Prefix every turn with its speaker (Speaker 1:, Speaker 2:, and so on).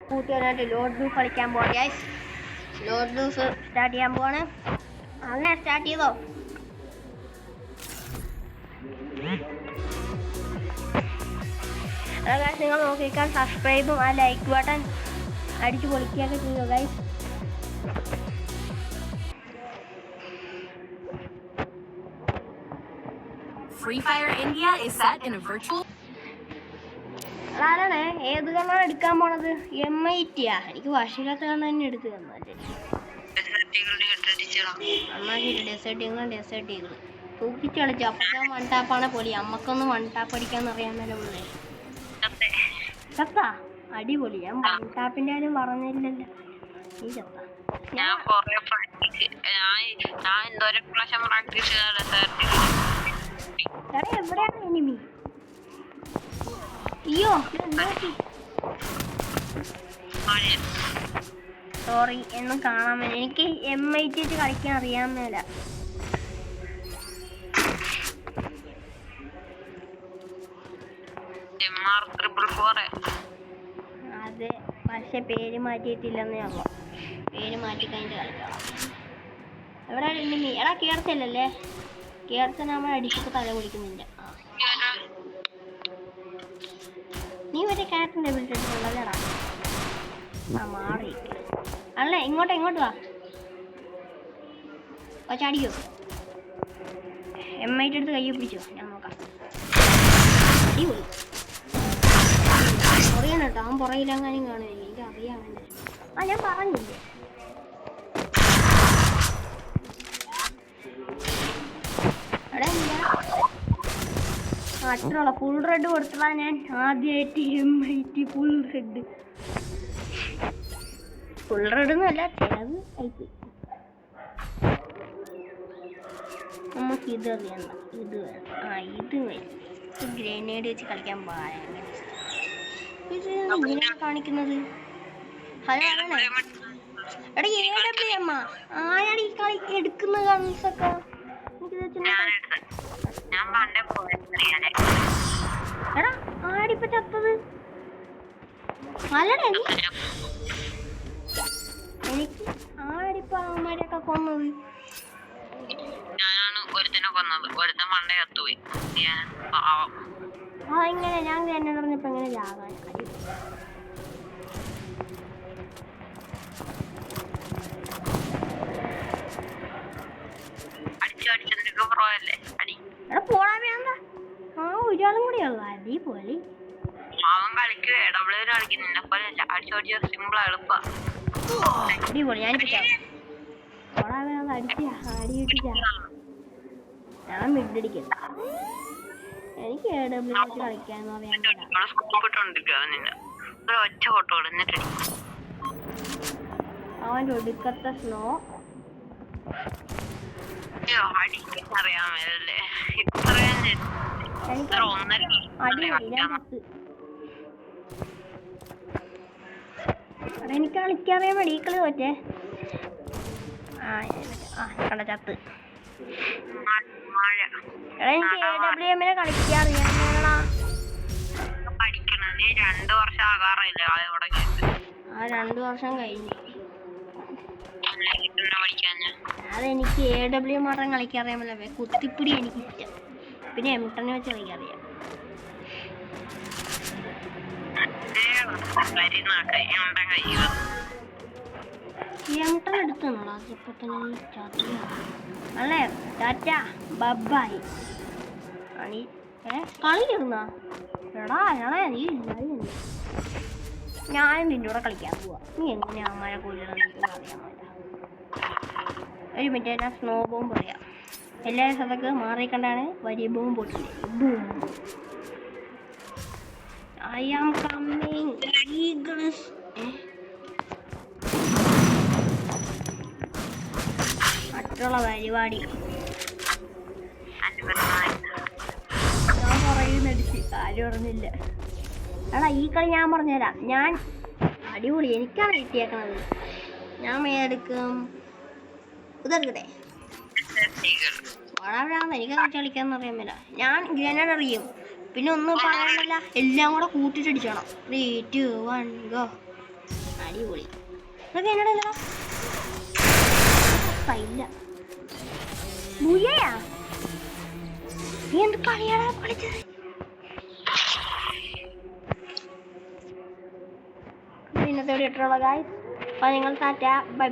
Speaker 1: കൂട്ടുകാരായിട്ട് load ഡൂഫ് കളിക്കാൻ പോവാ guys. Load ഡൂഫ് start ചെയ്യാൻ പോവാണ്. അങ്ങനെ സ്റ്റാർട്ട് ചെയ്തോ. ഗൈസ് നിങ്ങൾ നോക്കിക്കാൻ സബ്സ്ക്രൈബും ആ ലൈക്ക് ബട്ടൺ അടിച്ചു പൊളിക്കുകയൊക്കെ ചെയ്യുക guys.
Speaker 2: Free Fire India is set in a virtual.
Speaker 1: അതാണ് ഏത് കണ്ണാണ് എടുക്കാൻ പോണത്? M80 എനിക്ക് വശില്ലാത്ത കണ്ണ് തന്നെ എടുത്ത് തന്നാല് ഡെസേർട്ട് തൂക്കിച്ച് കളിച്ചു. അപ്പൊക്കെ വൺ ടാപ്പാണ് പൊളി. അമ്മക്കൊന്ന് വൺ ടാപ്പ് അടിക്കാന്ന് അറിയാൻ മേലെ ഉള്ളേ. ചത്താ അടിപൊളി. ഞാൻ വൺ ടാപ്പിന്റെ കാര്യം പറഞ്ഞില്ലല്ലോ. നീ ചത്താ എവിടെയാണ് എനിമി? അയ്യോ സോറി എന്നും കാണാൻ മേല. എനിക്ക് M80 കളിക്കാൻ അറിയാൻ മേല. അതെ, പക്ഷെ പേര് മാറ്റിയിട്ടില്ലെന്നേ ഉള്ളു. പേര് മാറ്റി കഴിഞ്ഞിട്ട് കളിക്കണം. എവിടെ എനിമി? എടാ കേർത്തല്ലേ? കേർത്തന നമ്മൾ അടിച്ചപ്പോ തല കുടിക്കുന്നില്ല. നീ മറ്റേ കാറ്റിന്റെ വിളിച്ചിട്ടുള്ളതേടാ. മാറി അല്ലേ? ഇങ്ങോട്ട് വാ. ചാടിക്കോ. M80 എടുത്ത് കയ്യെ പിടിച്ചോ. ഞാൻ നോക്കാം. അടിപൊളി. അറിയണം കേട്ടോ. അവൻ പുറയിലെങ്ങാനും കാണുന്നില്ല. എനിക്ക് അറിയാൻ വേണ്ടി. ഞാൻ പറഞ്ഞില്ലേ. അത്രയുള്ള ഫുൾ റെഡ് കൊടുത്തതാ ഞാൻ ആദ്യമായിട്ട്. M80 full red. Full red എന്നല്ല, ചിലത് ആയിപ്പോയി. നമുക്ക് ഇത് അറിയണ്ട. ഇത് വേണം. ഇത് വരും. ഗ്രനേഡ് വെച്ച് കളിക്കാൻ പാടില്ല. ഇങ്ങനെയാണ് കാണിക്കുന്നത്. ഹലോ ആരാണ്? എടാ AWM ആരാണ് ഈ കളി എടുക്കുന്ന ഗൺസൊക്കെ? എടാ ആടിപ്പ ചത്തത് അല്ലടേ. എനിക്ക് ആടിപ്പ അവന്മാരെയൊക്കെ കൊന്നത്. അതെങ്ങനെ? ഞാൻ തന്നെ പറഞ്ഞപ്പോ എങ്ങനെ ജാകാൻ? എടാ പോടാ വേണ്ട. ഒരാളും കൂടിയുള്ള അടിപൊളി. അടിപൊളി. ഞാനിപ്പോ പോടാ വേണ്ട. അടിയിട്ടില്ല. ഞാൻ മിഡടിക്കാം. എനിക്ക് AWM കളിക്കാന്ന് പറയാൻ അവൻ്റെ ഒടുക്കത്തെ സ്നോ. എനിക്ക് കളിക്കറിയാൻ വേണ്ടി ഈ കളി തോറ്റേ. കണ്ട ചത്ത്. എനിക്ക് AWM കളിക്കാൻ അറിയാമേടാ. 2 വർഷം കഴിഞ്ഞു. അതെനിക്ക് AWM മാത്രം കളിക്കാൻ അറിയാമല്ലോ. കുത്തിപ്പിടി എനിക്കിഷ്ടം. പിന്നെ M10 വെച്ച് കളിക്കറിയാം. M10 എടുത്തോളാം. ഇപ്പൊ തന്നെ അല്ലേ? ടാറ്റ ബൈ. കളി ഇരുന്നാ എടാ നീ ഞാനും നിന്റെ കൂടെ കളിക്കാൻ പോവാ. നീ എങ്ങനെയാ അമ്മയെ കൊല്ലണം അറിയാൻ പറ്റ. ഒരു മിനിറ്റ്, ഞാൻ സ്നോ ബോംബ് പറയാം. എല്ലാവരും സ്ഥലത്തൊക്കെ മാറിക്കണ്ടാണ്. വലിയ bomb പൊട്ടില്ലേ? I am coming. Eagles. മറ്റുള്ള പരിപാടി ഞാൻ പറയുന്നടിച്ച് കാര്യം പറഞ്ഞില്ല. എടാ ഈ കളി ഞാൻ പറഞ്ഞുതരാം. ഞാൻ അടിപൊളി. എനിക്കാണ് കിട്ടിയേക്കണത്. ഞാൻ മേലെടുക്കും. ഇതെടുക്കട്ടെ. വളരെ എനിക്ക് കളിക്കാന്ന് അറിയാൻ മേല. ഞാൻ ഗ്രനേഡ് അറിയും. പിന്നെ ഒന്നും പറയാനില്ല. എല്ലാം കൂടെ കൂട്ടിട്ടടിച്ചോണം. 3, 2, 1 ഗോ. അടിപൊളി. ഇതൊക്കെ എന്നോടല്ലോ ഇല്ല മുയയാ നീ എന്ത് കളിയാടാ കളിച്ചത്? ഇന്നത്തെ വീഡിയോ ഇട്ടുള്ള ഗായ്സ്. അപ്പോൾ നിങ്ങൾ ടാറ്റ ബൈ.